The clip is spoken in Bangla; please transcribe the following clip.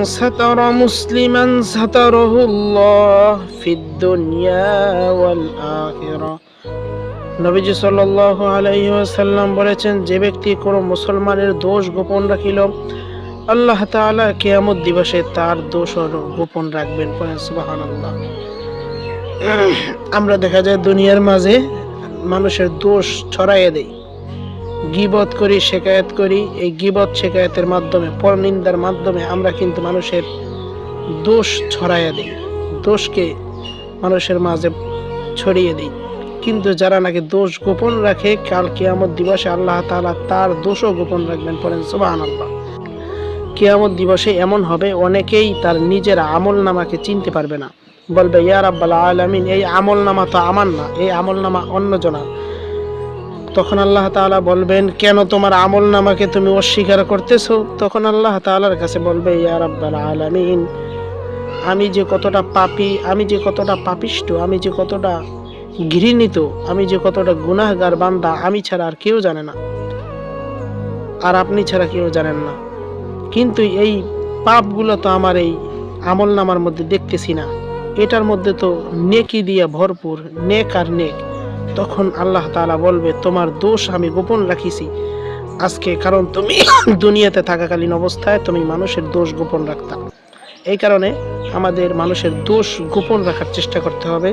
ستر مسلما ستره الله في الدنيا والآخرة। নবীজি সাল্লাল্লাহু আলাইহি ওয়াসাল্লাম বলেছেন, যে ব্যক্তি কোনো মুসলমানের দোষ গোপন রাখিল, আল্লাহ তাআলা কিয়ামত দিবসে তার দোষ গোপন রাখবেন। সুবহানাল্লাহ। আমরা দেখা যায় দুনিয়ার মাঝে মানুষের দোষ ছড়াইয়ে দেই, গীবত করি, শিকায়েত করি। এই গীবত শিকায়েতের মাধ্যমে, পরনিন্দার মাধ্যমে আমরা কিন্তু মানুষের দোষ ছড়াইয়ে দিই, দোষকে মানুষের মাঝে ছড়িয়ে দিই। কিন্তু যারা নাকি দোষ গোপন রাখে, কাল কিয়ামত দিবসে আল্লাহ তাআলা তার দোষও গোপন রাখবেন। পড়েন সুবহানাল্লাহ। কিয়ামত দিবসে এমন হবে, অনেকেই তার নিজের আমল নামাকে চিনতে পারবে না, বলবে ইয়া রাব্বাল আলামিন, এই আমল নামা তো আমার না, এই আমল নামা অন্যজনের। তখন আল্লাহ তাআলা বলবেন, কেন তোমার আমল নামাকে তুমি অস্বীকার করতেছো? তখন আল্লাহ তাআলার কাছে বলবে, ইয়া রাব্বাল আলামিন, আমি যে কতটা পাপী, আমি যে কতটা পাপিষ্ঠ, আমি যে কতটা ঘৃণিত, আমি যে কতটা গুনাহগার বান্দা, আমি ছাড়া আর কেউ জানে না, আর আপনি ছাড়া কেউ জানেন না। কিন্তু এই পাপগুলো তো আমার এই আমল নামার মধ্যে দেখতেছি না, এটার মধ্যে তো নেকি দিয়ে ভরপুর, নেক আর নেক। তখন আল্লাহ তাআলা বলবে, তোমার দোষ আমি গোপন রাখিছি আজকে, কারণ তুমি দুনিয়াতে থাকাকালীন অবস্থায় তুমি মানুষের দোষ গোপন রাখতা। এই কারণে আমাদের মানুষের দোষ গোপন রাখার চেষ্টা করতে হবে।